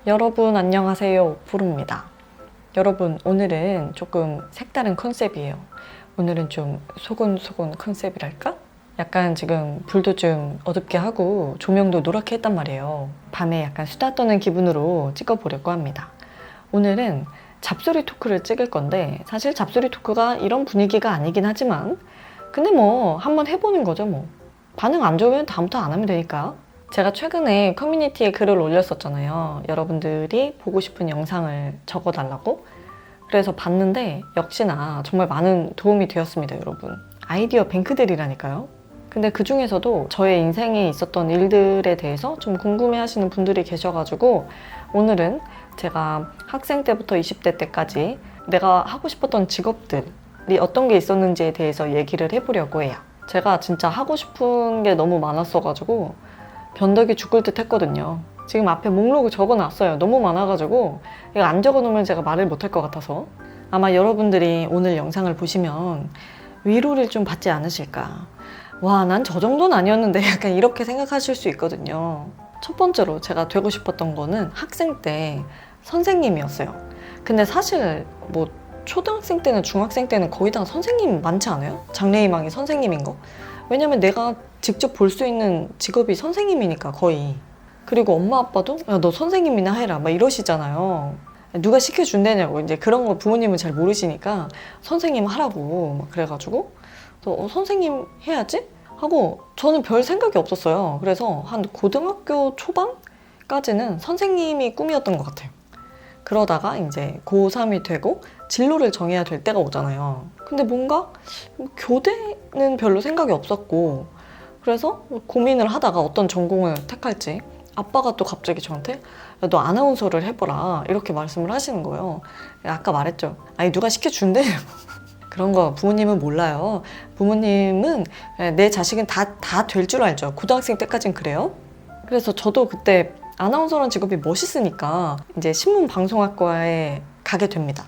여러분 안녕하세요, 부릅니다. 여러분, 오늘은 조금 색다른 컨셉이에요. 오늘은 좀 소곤소곤 컨셉이랄까? 약간 지금 불도 좀 어둡게 하고 조명도 노랗게 했단 말이에요. 밤에 약간 수다 떠는 기분으로 찍어보려고 합니다. 오늘은 잡소리 토크를 찍을 건데, 사실 잡소리 토크가 이런 분위기가 아니긴 하지만 근데 뭐 한번 해보는 거죠. 뭐 반응 안 좋으면 다음부터 안 하면 되니까. 제가 최근에 커뮤니티에 글을 올렸었잖아요. 여러분들이 보고 싶은 영상을 적어달라고. 그래서 봤는데 역시나 정말 많은 도움이 되었습니다, 여러분. 아이디어 뱅크들이라니까요. 근데 그 중에서도 저의 인생에 있었던 일들에 대해서 좀 궁금해 하시는 분들이 계셔가지고, 오늘은 제가 학생 때부터 20대 때까지 내가 하고 싶었던 직업들이 어떤 게 있었는지에 대해서 얘기를 해보려고 해요. 제가 진짜 하고 싶은 게 너무 많았어가지고 변덕이 죽을 듯 했거든요. 지금 앞에 목록을 적어놨어요. 너무 많아가지고 이거 안 적어놓으면 제가 말을 못할 것 같아서. 아마 여러분들이 오늘 영상을 보시면 위로를 좀 받지 않으실까. 와, 난 저 정도는 아니었는데 약간 이렇게 생각하실 수 있거든요. 첫 번째로 제가 되고 싶었던 거는 학생 때 선생님이었어요. 근데 사실 뭐 초등학생 때는 중학생 때는 거의 다 선생님 많지 않아요? 장래희망이 선생님인 거? 왜냐면 내가 직접 볼 수 있는 직업이 선생님이니까 거의. 그리고 엄마 아빠도 야, 너 선생님이나 해라 막 이러시잖아요. 누가 시켜준다냐고. 이제 그런 거 부모님은 잘 모르시니까 선생님 하라고 막 그래가지고 선생님 해야지 하고 저는 별 생각이 없었어요. 그래서 한 고등학교 초반까지는 선생님이 꿈이었던 것 같아요. 그러다가 이제 고3이 되고 진로를 정해야 될 때가 오잖아요. 근데 뭔가 교대는 별로 생각이 없었고, 그래서 고민을 하다가 어떤 전공을 택할지, 아빠가 또 갑자기 저한테 야, 너 아나운서를 해보라 이렇게 말씀을 하시는 거예요. 아까 말했죠. 아니 누가 시켜준대. 그런 거 부모님은 몰라요. 부모님은 내 자식은 다 될 줄 알죠. 고등학생 때까진 그래요. 그래서 저도 그때 아나운서라는 직업이 멋있으니까 이제 신문방송학과에 가게 됩니다.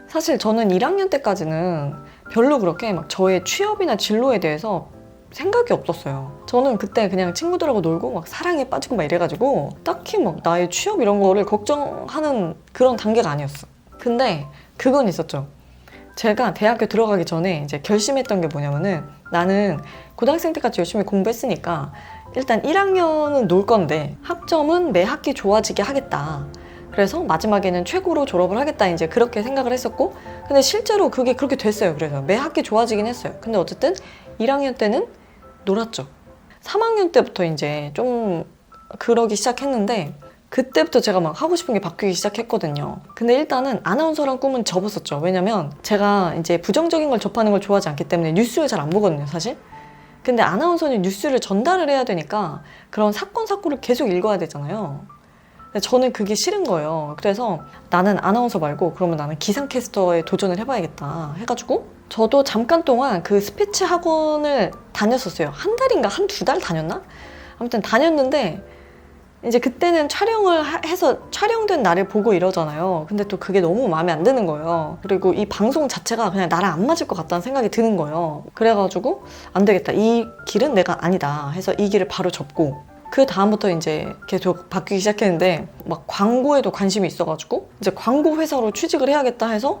사실 저는 1학년 때까지는 별로 그렇게 막 저의 취업이나 진로에 대해서 생각이 없었어요. 저는 그때 그냥 친구들하고 놀고 막 사랑에 빠지고 막 이래가지고 딱히 막 나의 취업 이런 거를 걱정하는 그런 단계가 아니었어. 근데 그건 있었죠. 제가 대학교 들어가기 전에 이제 결심했던 게 뭐냐면은, 나는 고등학생 때까지 열심히 공부했으니까 일단 1학년은 놀 건데 학점은 매 학기 좋아지게 하겠다. 그래서 마지막에는 최고로 졸업을 하겠다, 이제 그렇게 생각을 했었고, 근데 실제로 그게 그렇게 됐어요. 그래서 매 학기 좋아지긴 했어요. 근데 어쨌든 1학년 때는 놀았죠. 3학년 때부터 이제 좀 그러기 시작했는데, 그때부터 제가 막 하고 싶은 게 바뀌기 시작했거든요. 근데 일단은 아나운서란 꿈은 접었었죠. 왜냐면 제가 이제 부정적인 걸 접하는 걸 좋아하지 않기 때문에 뉴스를 잘 안 보거든요, 사실. 근데 아나운서는 뉴스를 전달을 해야 되니까 그런 사건을 계속 읽어야 되잖아요. 근데 저는 그게 싫은 거예요. 그래서 나는 아나운서 말고 그러면 나는 기상캐스터에 도전을 해봐야겠다 해가지고 저도 잠깐 동안 그 스피치 학원을 다녔었어요. 한 달인가 한 두 달 다녔나? 아무튼 다녔는데 이제 그때는 촬영을 해서 촬영된 날을 보고 이러잖아요. 근데 또 그게 너무 마음에 안 드는 거예요. 그리고 이 방송 자체가 그냥 나랑 안 맞을 것 같다는 생각이 드는 거예요. 그래가지고 안 되겠다, 이 길은 내가 아니다 해서 이 길을 바로 접고, 그 다음부터 이제 계속 바뀌기 시작했는데, 막 광고에도 관심이 있어가지고 이제 광고 회사로 취직을 해야겠다 해서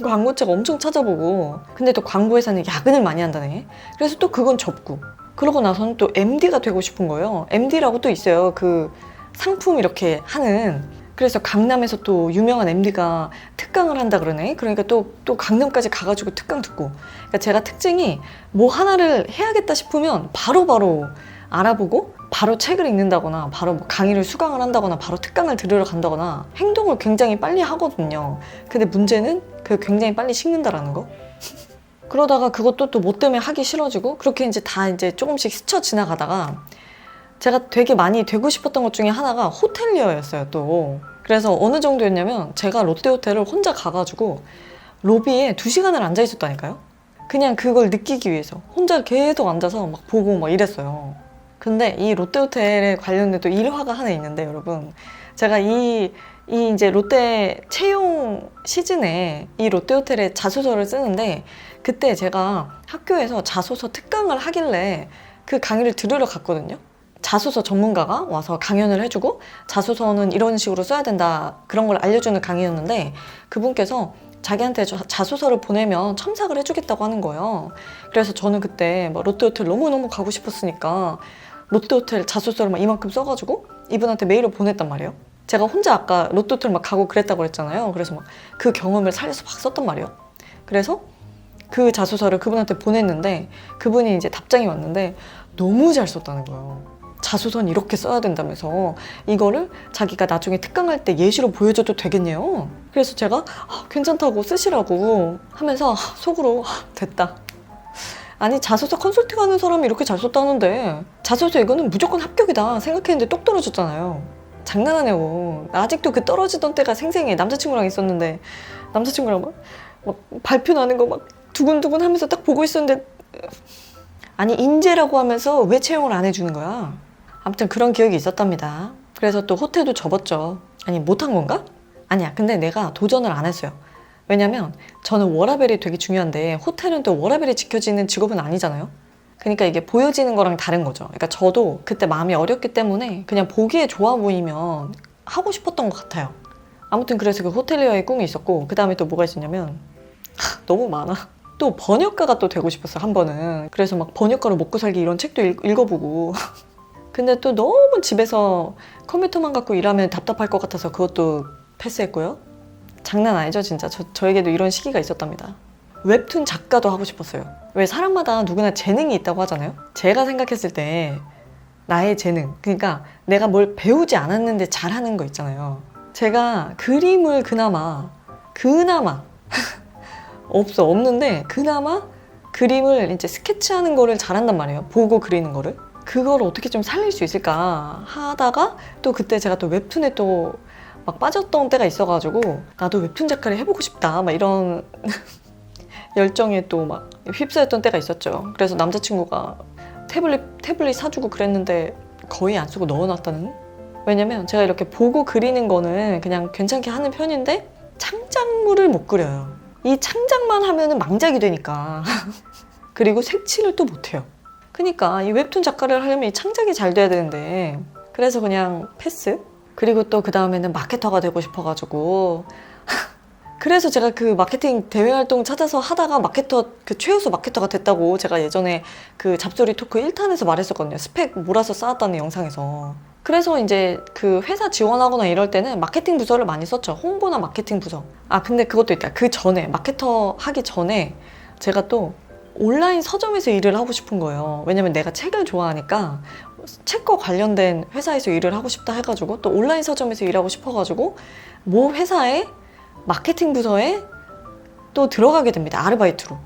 광고책 엄청 찾아보고, 근데 또 광고 회사는 야근을 많이 한다네. 그래서 또 그건 접고, 그러고 나서는 또 MD가 되고 싶은 거예요. MD라고 또 있어요. 그 상품 이렇게 하는. 그래서 강남에서 또 유명한 MD가 특강을 한다 그러네. 그러니까 또 강남까지 가가지고 특강 듣고. 그러니까 제가 특징이 뭐 하나를 해야겠다 싶으면 바로바로 알아보고 바로 책을 읽는다거나 바로 뭐 강의를 수강을 한다거나 바로 특강을 들으러 간다거나 행동을 굉장히 빨리 하거든요. 근데 문제는 그 굉장히 빨리 식는다라는 거. 그러다가 그것도 또 뭐 때문에 하기 싫어지고, 그렇게 이제 다 이제 조금씩 스쳐 지나가다가 제가 되게 많이 되고 싶었던 것 중에 하나가 호텔리어였어요, 또. 그래서 어느 정도였냐면 제가 롯데호텔을 혼자 가가지고 로비에 2시간을 앉아 있었다니까요. 그냥 그걸 느끼기 위해서 혼자 계속 앉아서 막 보고 막 이랬어요. 근데 이 롯데호텔에 관련된 또 일화가 하나 있는데, 여러분, 제가 이제 롯데 채용 시즌에 이 롯데호텔에 자소서를 쓰는데, 그때 제가 학교에서 자소서 특강을 하길래 그 강의를 들으러 갔거든요. 자소서 전문가가 와서 강연을 해주고 자소서는 이런 식으로 써야 된다 그런 걸 알려주는 강의였는데 그분께서 자기한테 자소서를 보내면 첨삭을 해주겠다고 하는 거예요. 그래서 저는 그때 막 롯데호텔 너무너무 가고 싶었으니까 롯데호텔 자소서를 막 이만큼 써가지고 이분한테 메일을 보냈단 말이에요. 제가 혼자 아까 롯데호텔 막 가고 그랬다고 그랬잖아요. 그래서 막 그 경험을 살려서 막 썼단 말이에요. 그래서 그 자소서를 그분한테 보냈는데 그분이 이제 답장이 왔는데 너무 잘 썼다는 거예요. 자소서는 이렇게 써야 된다면서 이거를 자기가 나중에 특강할 때 예시로 보여줘도 되겠네요. 그래서 제가 괜찮다고 쓰시라고 하면서 속으로 됐다. 아니 자소서 컨설팅 하는 사람이 이렇게 잘 썼다는데 자소서 이거는 무조건 합격이다 생각했는데 똑 떨어졌잖아요. 장난하냐고. 아직도 그 떨어지던 때가 생생해. 남자친구랑 있었는데 남자친구랑 막 발표 나는 거 막 두근두근 하면서 딱 보고 있었는데 아니 인재라고 하면서 왜 채용을 안 해주는 거야. 아무튼 그런 기억이 있었답니다. 그래서 또 호텔도 접었죠. 아니 못한 건가? 아니야. 근데 내가 도전을 안 했어요. 왜냐면 저는 워라밸이 되게 중요한데 호텔은 또 워라밸이 지켜지는 직업은 아니잖아요. 그러니까 이게 보여지는 거랑 다른 거죠. 그러니까 저도 그때 마음이 어렸기 때문에 그냥 보기에 좋아 보이면 하고 싶었던 것 같아요. 아무튼 그래서 그 호텔리어의 꿈이 있었고 그 다음에 또 뭐가 있었냐면 너무 많아. 또 번역가가 또 되고 싶었어요. 한 번은. 그래서 막 번역가로 먹고 살기 이런 책도 읽어보고 근데 또 너무 집에서 컴퓨터만 갖고 일하면 답답할 것 같아서 그것도 패스했고요. 장난 아니죠 진짜. 저에게도 이런 시기가 있었답니다. 웹툰 작가도 하고 싶었어요. 왜 사람마다 누구나 재능이 있다고 하잖아요. 제가 생각했을 때 나의 재능, 그러니까 내가 뭘 배우지 않았는데 잘하는 거 있잖아요. 제가 그림을 그나마 없는데 그나마 그림을 이제 스케치하는 거를 잘한단 말이에요. 보고 그리는 거를. 그걸 어떻게 좀 살릴 수 있을까 하다가 또 그때 제가 또 웹툰에 또 막 빠졌던 때가 있어가지고 나도 웹툰 작가를 해보고 싶다 막 이런 열정에 또 막 휩싸였던 때가 있었죠. 그래서 남자친구가 태블릿 사주고 그랬는데 거의 안 쓰고 넣어놨다는. 왜냐면 제가 이렇게 보고 그리는 거는 그냥 괜찮게 하는 편인데 창작물을 못 그려요. 이 창작만 하면은 망작이 되니까 그리고 색칠을 또 못해요. 그러니까 이 웹툰 작가를 하려면 이 창작이 잘 돼야 되는데 그래서 그냥 패스. 그리고 또 그 다음에는 마케터가 되고 싶어가지고 그래서 제가 그 마케팅 대외 활동 찾아서 하다가 마케터 그 최우수 마케터가 됐다고 제가 예전에 그 잡소리 토크 1탄에서 말했었거든요. 스펙 몰아서 쌓았다는 영상에서. 그래서 이제 그 회사 지원하거나 이럴 때는 마케팅 부서를 많이 썼죠. 홍보나 마케팅 부서. 아 근데 그것도 있다. 그 전에 마케터 하기 전에 제가 또 온라인 서점에서 일을 하고 싶은 거예요. 왜냐면 내가 책을 좋아하니까 책과 관련된 회사에서 일을 하고 싶다 해가지고 또 온라인 서점에서 일하고 싶어가지고 모 회사의 마케팅 부서에 또 들어가게 됩니다. 아르바이트로.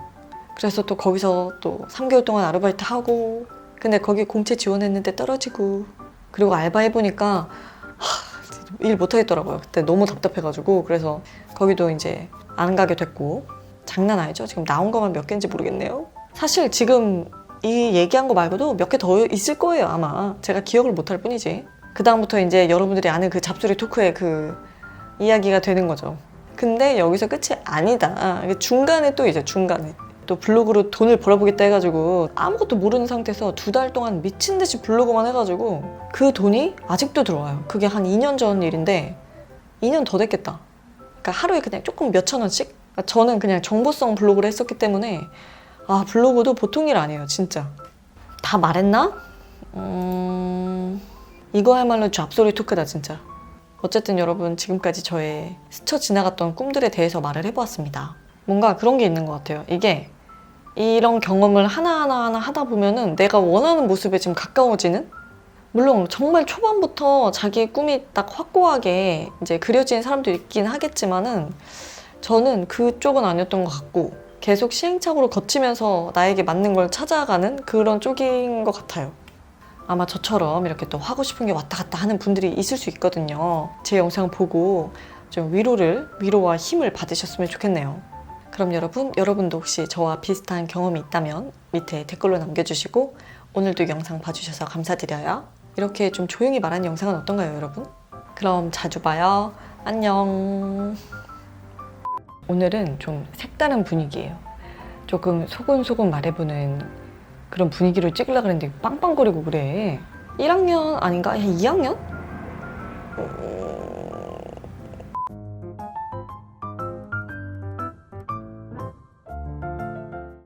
그래서 또 거기서 또 3개월 동안 아르바이트 하고 근데 거기 공채 지원했는데 떨어지고 그리고 알바 해보니까 일 못하겠더라고요. 그때 너무 답답해가지고 그래서 거기도 이제 안 가게 됐고 장난 아니죠? 지금 나온 것만 몇 개인지 모르겠네요. 사실 지금 이 얘기한 거 말고도 몇 개 더 있을 거예요 아마. 제가 기억을 못할 뿐이지. 그 다음부터 이제 여러분들이 아는 그 잡소리 토크의 그 이야기가 되는 거죠. 근데 여기서 끝이 아니다. 중간에 또 이제 중간에 또 블로그로 돈을 벌어보겠다 해가지고 아무것도 모르는 상태에서 2달 동안 미친 듯이 블로그만 해가지고 그 돈이 아직도 들어와요. 그게 한 2년 전 일인데 2년 더 됐겠다. 그러니까 하루에 그냥 조금 몇천 원씩? 그러니까 저는 그냥 정보성 블로그를 했었기 때문에 아 블로그도 보통 일 아니에요 진짜. 다 말했나? 이거야말로 잡소리 토크다 진짜. 어쨌든 여러분 지금까지 저의 스쳐 지나갔던 꿈들에 대해서 말을 해보았습니다. 뭔가 그런 게 있는 것 같아요. 이게 이런 경험을 하나하나 하다 보면은 내가 원하는 모습에 좀 가까워지는? 물론 정말 초반부터 자기의 꿈이 딱 확고하게 이제 그려진 사람도 있긴 하겠지만은 저는 그쪽은 아니었던 것 같고 계속 시행착오를 거치면서 나에게 맞는 걸 찾아가는 그런 쪽인 것 같아요. 아마 저처럼 이렇게 또 하고 싶은 게 왔다 갔다 하는 분들이 있을 수 있거든요. 제 영상 보고 좀 위로와 힘을 받으셨으면 좋겠네요. 그럼 여러분도 혹시 저와 비슷한 경험이 있다면 밑에 댓글로 남겨주시고 오늘도 영상 봐주셔서 감사드려요. 이렇게 좀 조용히 말하는 영상은 어떤가요, 여러분? 그럼 자주 봐요. 안녕. 오늘은 좀 색다른 분위기예요. 조금 소곤소곤 말해보는 그런 분위기로 찍으려고 했는데 빵빵거리고 그래. 1학년 아닌가? 2학년?